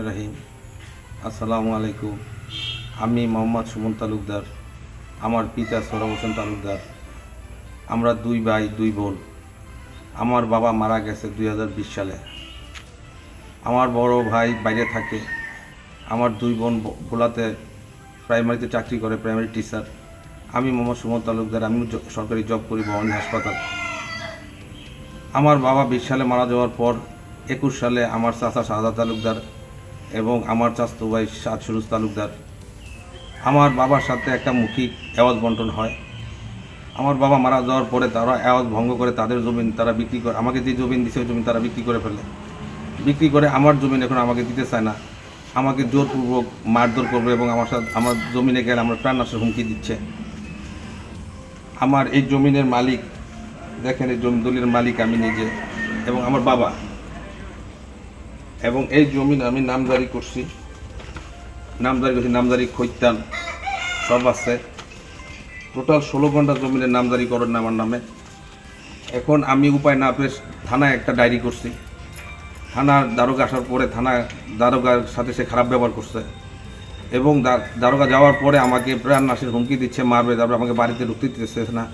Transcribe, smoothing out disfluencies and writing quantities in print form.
রহিম আসসালামু আলাইকুম। আমি মোহাম্মদ সুমন তালুকদার, আমার পিতা সৌরভ হোসেন তালুকদার। আমরা দুই ভাই দুই বোন। আমার বাবা মারা গেছে 2020 সালে। আমার বড় ভাই বাইরে থাকে। আমার দুই বোন ভোলাতে প্রাইমারিতে চাকরি করে, প্রাইমারি টিচার। আমি মোহাম্মদ সুমন তালুকদার, আমি সরকারি জব করি ভবানী হাসপাতাল। আমার বাবা 20 সালে মারা যাওয়ার পর 21 সালে আমার চাচা শাহাদাত তালুকদার এবং আমার চাচাতো ভাই সাদ সুরুজ তালুকদার, আমার বাবার সাথে একটা মৌখিক এওয়াজ বন্টন হয়। আমার বাবা মারা যাওয়ার পরে তারা এওয়াজ ভঙ্গ করে তাদের জমিন তারা বিক্রি করে, আমাকে যে জমিন দিছে ওই জমিন তারা বিক্রি করে ফেলে। বিক্রি করে আমার জমিন এখন আমাকে দিতে চায় না, আমাকে জোরপূর্বক মারধর করবে এবং আমার জমিনে গেলে আমার প্রাণনাশের হুমকি দিচ্ছে। আমার এই জমিনের মালিক দেখেন, এই জমি দলিলের মালিক আমি নিজে এবং আমার বাবা। এবং এই জমিন আমি নামজারি করছি, নামজারি খৈতান সব আছে। টোটাল 16 ঘন্টা জমিনের নামজারি করেন না আমার নামে। এখন আমি উপায় না পেয়ে থানায় একটা ডায়েরি করছি। থানার দারোগা আসার পরে দারোগার সাথে সে খারাপ ব্যবহার করছে এবং দারোগা যাওয়ার পরে আমাকে প্রাণনাশের হুমকি দিচ্ছে, মারবে, তারপরে আমাকে বাড়িতে ঢুকতে দিতেছে না।